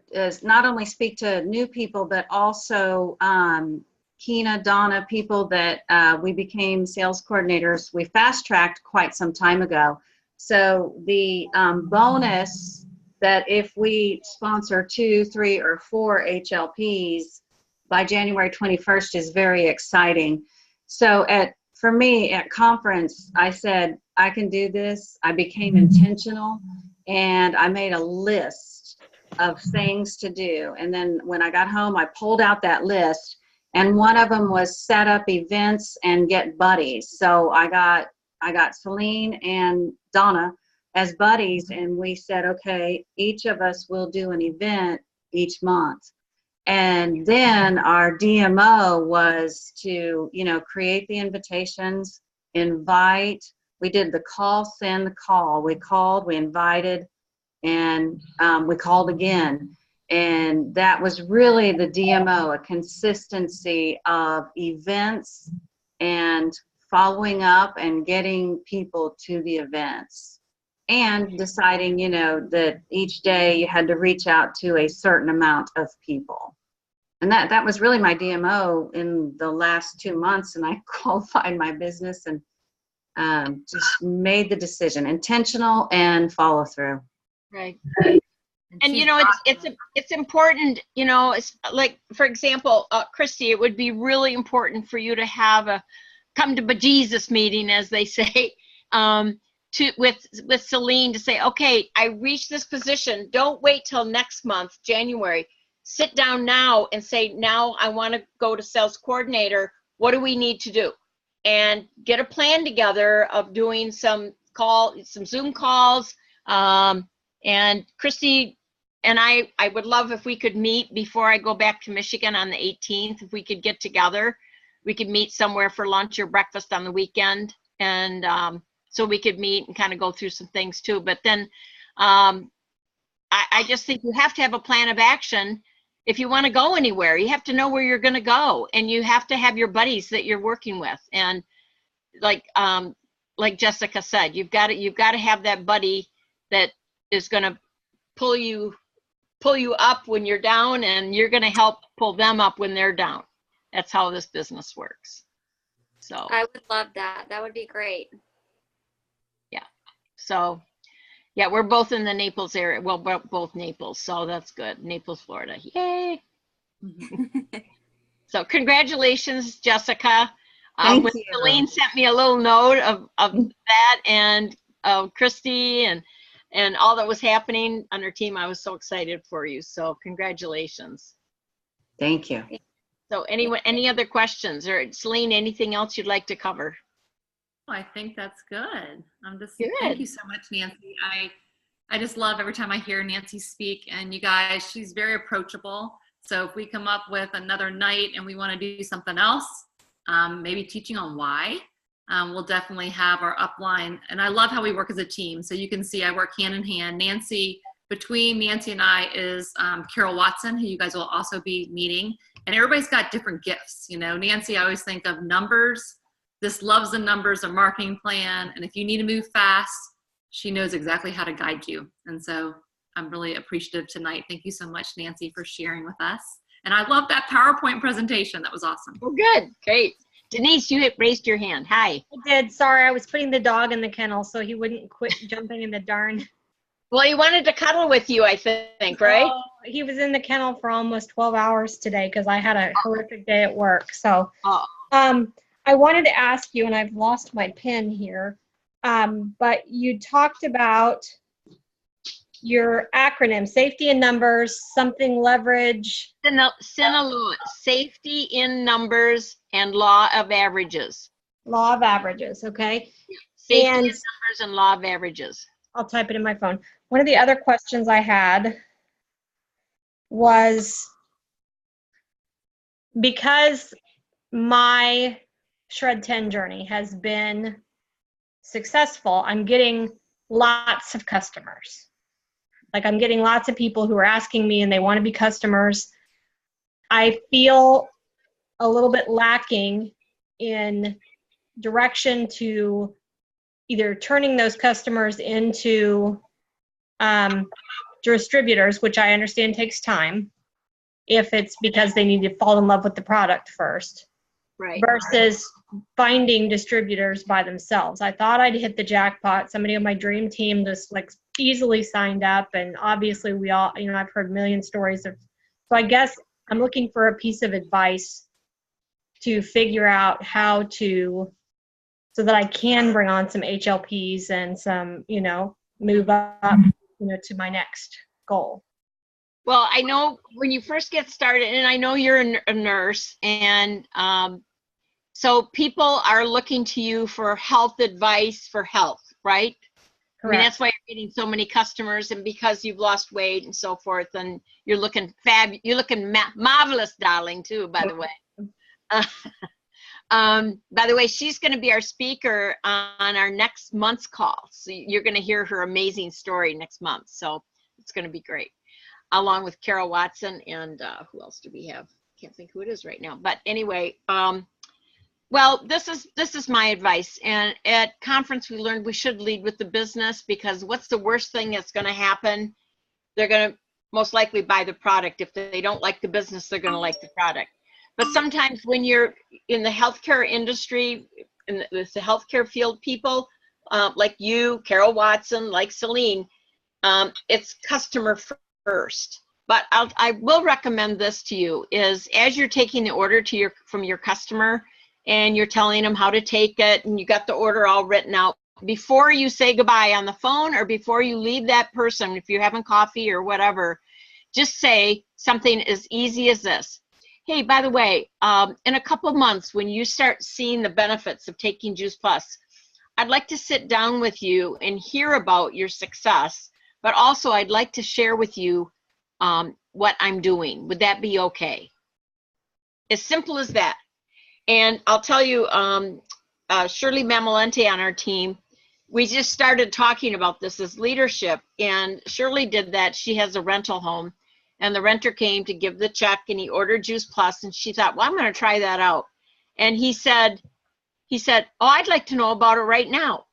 not only speak to new people, but also Keena, Donna, people that we became sales coordinators. We fast-tracked quite some time ago. So the bonus that if we sponsor 2, 3, or 4 HLPs by January 21st is very exciting. So for me at conference, I said, I can do this. I became intentional, and I made a list of things to do. And then when I got home, I pulled out that list, and one of them was set up events and get buddies. So I got Celine and Donna as buddies, and we said, okay, each of us will do an event each month. And then our DMO was to, you know, create the invitations, invite. We did the call, send the call. We called, we invited, and we called again. And that was really the DMO, a consistency of events and following up and getting people to the events. And deciding, you know, that each day you had to reach out to a certain amount of people. And that was really my DMO in the last 2 months. And I qualified my business and just made the decision, intentional and follow through. Right. And you know, it's important, you know, it's like, for example, Christy, it would be really important for you to have a come to bejesus meeting, as they say, with Celine, to say, okay, I reached this position. Don't wait till next month, January. Sit down now and say, now I want to go to sales coordinator. What do we need to do? And get a plan together of doing some Zoom calls. And Christy and I would love if we could meet before I go back to Michigan on the 18th. If we could get together, we could meet somewhere for lunch or breakfast on the weekend. And so we could meet and kind of go through some things too. But then I just think you have to have a plan of action. If you want to go anywhere, you have to know where you're going to go, and you have to have your buddies that you're working with. And like Jessica said, you've got to have that buddy that is going to pull you up when you're down, and you're going to help pull them up when they're down. That's how this business works. So I would love that. That would be great. Yeah. So yeah, we're both in the Naples area. Well, both Naples, so that's good. Naples, Florida. Yay. So congratulations, Jessica. Thank When you. Celine sent me a little note of that, and Christy and all that was happening on her team, I was so excited for you. So congratulations. Thank you. So any other questions, or Celine, anything else you'd like to cover? I think that's good. Good. Thank you so much, Nancy. I just love every time I hear Nancy speak, and you guys, she's very approachable. So if we come up with another night and we want to do something else, maybe teaching on why, we'll definitely have our upline. And I love how we work as a team. So you can see I work hand in hand. Between Nancy and I is Carol Watson, who you guys will also be meeting. And everybody's got different gifts. You know, Nancy, I always think of numbers. This loves the numbers, a marketing plan. And if you need to move fast, she knows exactly how to guide you. And so I'm really appreciative tonight. Thank you so much, Nancy, for sharing with us. And I love that PowerPoint presentation. That was awesome. Oh, good. Great. Denise, you had raised your hand. Hi. I did. Sorry, I was putting the dog in the kennel so he wouldn't quit jumping in the darn. Well, he wanted to cuddle with you, I think, right? Oh, he was in the kennel for almost 12 hours today because I had a horrific day at work. So I wanted to ask you, and I've lost my pen here. But you talked about your acronym, safety in numbers, something leverage. Sinaloa, safety in numbers and law of averages. Law of averages, okay? Safety in And numbers and law of averages. I'll type it in my phone. One of the other questions I had was, because my Shred 10 journey has been successful, I'm getting lots of customers. Like, I'm getting lots of people who are asking me and they want to be customers. I feel a little bit lacking in direction to either turning those customers into distributors, which I understand takes time, if it's because they need to fall in love with the product first, Right. versus finding distributors by themselves. I thought I'd hit the jackpot. Somebody on my dream team just like easily signed up, and obviously we all, you know, I've heard a million stories of, so I guess I'm looking for a piece of advice to figure out how to, so that I can bring on some HLPs and some, you know, move up, you know, to my next goal. Well, I know when you first get started, and I know you're a nurse, and so people are looking to you for health advice for health, right? I mean, that's why you're getting so many customers, and because you've lost weight and so forth, and you're looking marvelous, darling, too, by the way. By the way, she's going to be our speaker on our next month's call. So you're going to hear her amazing story next month. So it's going to be great. Along with Carol Watson and who else do we have? Can't think who it is right now. But anyway, well, this is my advice. And at conference, we learned we should lead with the business, because what's the worst thing that's going to happen? They're going to most likely buy the product. If they don't like the business, they're going to like the product. But sometimes when you're in the healthcare industry, in the healthcare field, people like you, Carol Watson, like Celine, it's customer first. But I will recommend this to you, is as you're taking the order from your customer, and you're telling them how to take it, and you got the order all written out, before you say goodbye on the phone, or before you leave that person, if you're having coffee or whatever, just say something as easy as this. Hey, by the way, in a couple of months, when you start seeing the benefits of taking Juice Plus, I'd like to sit down with you and hear about your success, but also I'd like to share with you what I'm doing. Would that be okay? As simple as that. And I'll tell you, Shirley Mamalente on our team, we just started talking about this as leadership, and Shirley did that. She has a rental home, and the renter came to give the check, and he ordered Juice Plus, and she thought, well, I'm going to try that out. And he said, oh, I'd like to know about it right now.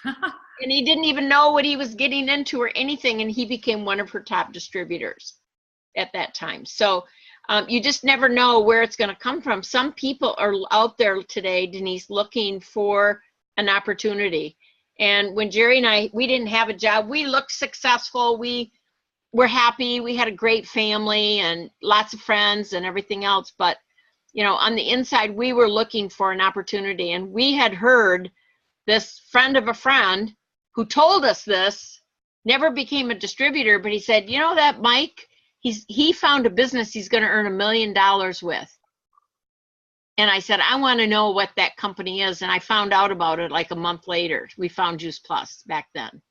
And he didn't even know what he was getting into or anything, and he became one of her top distributors at that time. So you just never know where it's going to come from. Some people are out there today, Denise, looking for an opportunity. And when Jerry and I, we didn't have a job, we looked successful, we were happy, we had a great family and lots of friends and everything else. But, you know, on the inside, we were looking for an opportunity. And we had heard this friend of a friend who told us this, never became a distributor, but he said, you know that Mike, he found a business he's going to earn $1 million with. And I said, I want to know what that company is. And I found out about it like a month later. We found Juice Plus back then.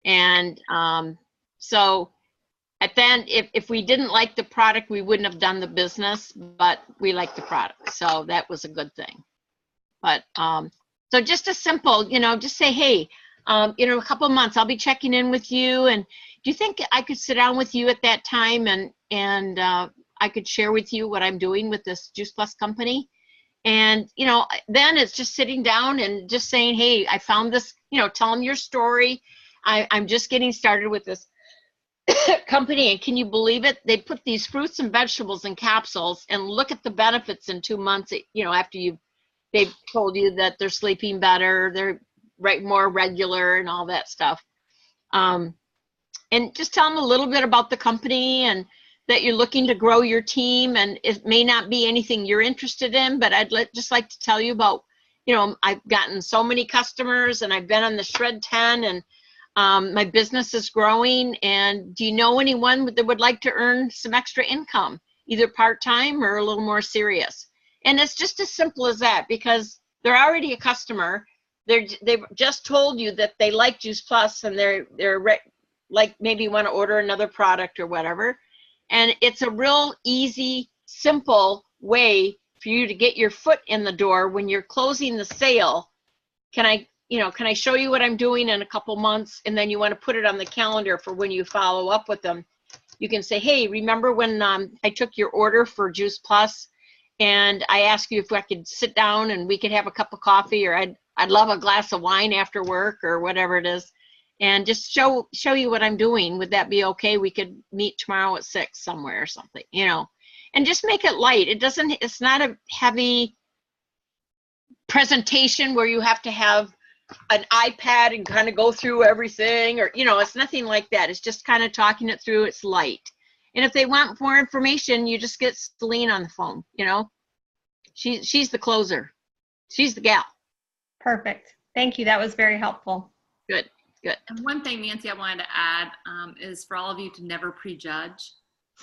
And so at then, if we didn't like the product, we wouldn't have done the business, but we liked the product. So that was a good thing. But so just a simple, you know, just say, hey, you know, a couple of months, I'll be checking in with you. And do you think I could sit down with you at that time and I could share with you what I'm doing with this Juice Plus company? And, you know, then it's just sitting down and just saying, hey, I found this, you know, tell them your story. I'm just getting started with this company. And can you believe it? They put these fruits and vegetables in capsules, and look at the benefits in 2 months, you know, after they've told you that they're sleeping better, they're more regular and all that stuff. And just tell them a little bit about the company and that you're looking to grow your team, and it may not be anything you're interested in, but I'd just like to tell you about, you know, I've gotten so many customers and I've been on the Shred 10 and my business is growing. And do you know anyone that would like to earn some extra income, either part-time or a little more serious? And it's just as simple as that, because they're already a customer. They've just told you that they like Juice Plus and they're like maybe want to order another product or whatever. And it's a real easy, simple way for you to get your foot in the door when you're closing the sale. Can I show you what I'm doing in a couple months? And then you want to put it on the calendar for when you follow up with them. You can say, hey, remember when I took your order for Juice Plus and I asked you if I could sit down and we could have a cup of coffee, or I'd love a glass of wine after work, or whatever it is, and just show you what I'm doing. Would that be okay? We could meet tomorrow at 6 somewhere or something, you know, and just make it light. It's not a heavy presentation where you have to have an iPad and kind of go through everything, or, you know, it's nothing like that. It's just kind of talking it through. It's light. And if they want more information, you just get Celine on the phone, you know. She's the closer. She's the gal. Perfect. Thank you. That was very helpful. Good. And one thing, Nancy, I wanted to add is for all of you to never prejudge.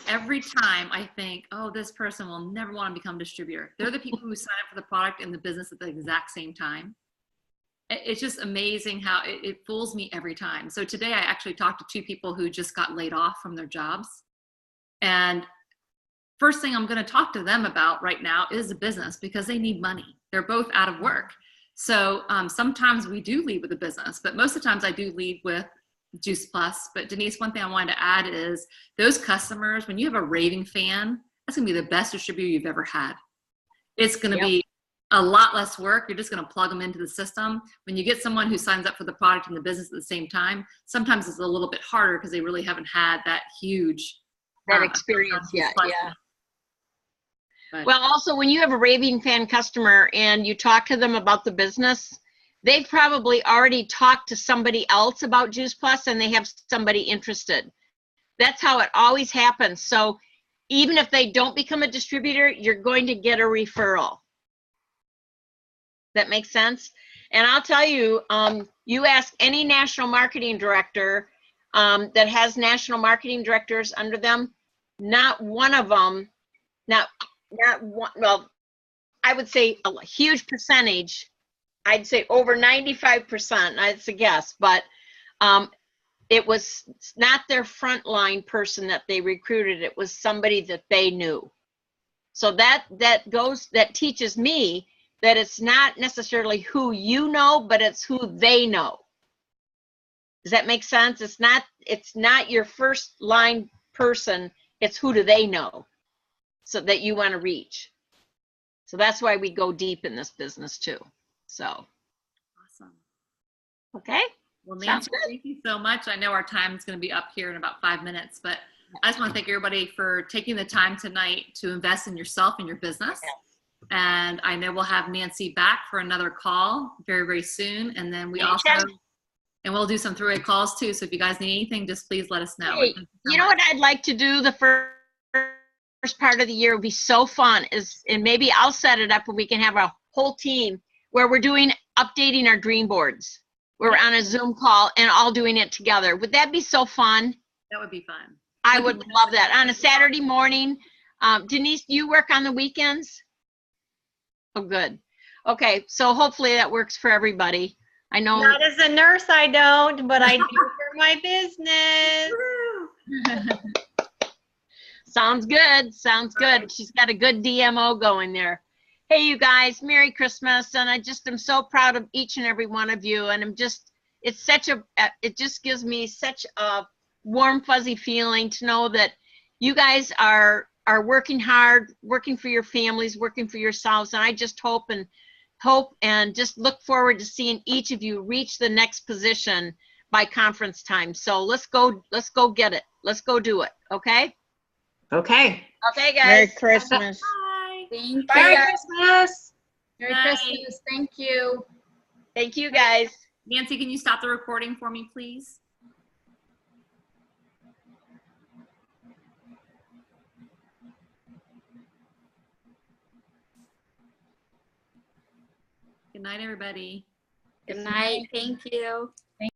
Every time I think, oh, this person will never want to become a distributor, they're the people who sign up for the product and the business at the exact same time. It's just amazing how it fools me every time. So today I actually talked to 2 people who just got laid off from their jobs. And first thing I'm going to talk to them about right now is the business, because they need money. They're both out of work. So sometimes we do lead with a business, but most of the times I do lead with Juice Plus. But Denise, one thing I wanted to add is those customers, when you have a raving fan, that's going to be the best distributor you've ever had. It's going to be a lot less work. You're just going to plug them into the system. When you get someone who signs up for the product and the business at the same time, sometimes it's a little bit harder because they really haven't had that huge experience yet. Yeah. But, well, also when you have a raving fan customer and you talk to them about the business, they've probably already talked to somebody else about Juice Plus and they have somebody interested. That's how it always happens. So even if they don't become a distributor, you're going to get a referral. That makes sense? And I'll tell you, you ask any national marketing director that has national marketing directors under them, not one of them, not one, well, I would say a huge percentage, I'd say over 95%, I'd say guess, but it was not their frontline person that they recruited, it was somebody that they knew. So that teaches me that it's not necessarily who you know, but it's who they know. Does that make sense? It's not your first line person, it's who do they know, so that you want to reach. So that's why we go deep in this business too. So. awesome. Okay. Well, Sounds Nancy, good. thank you so much. I know our time is going to be up here in about 5 minutes, but I just want to thank everybody for taking the time tonight to invest in yourself and your business. And I know we'll have Nancy back for another call very, very soon. And then we'll do some three-way calls too. So if you guys need anything, just please let us know. Hey, you know what I'd like to do the first part of the year would be so fun and maybe I'll set it up where we can have a whole team where we're updating our dream boards. We're on a Zoom call and all doing it together. Would that be so fun? That would be fun. I would love that. On a Saturday morning. Denise, do you work on the weekends? Oh, good. Okay, so hopefully that works for everybody. I know. Not as a nurse, I don't, but I do for my business. Sounds good. Sounds good. She's got a good DMO going there. Hey, you guys, Merry Christmas. And I just am so proud of each and every one of you. And it just gives me such a warm, fuzzy feeling to know that you guys are working hard, working for your families, working for yourselves. And I just hope and just look forward to seeing each of you reach the next position by conference time. So let's go get it. Let's go do it. Okay? Okay. Okay, guys. Merry Christmas. Bye. Thank you. Merry Christmas. Merry Bye. Christmas. Thank you. Thank you, guys. Nancy, can you stop the recording for me, please? Good night, everybody. Good night. Thank you.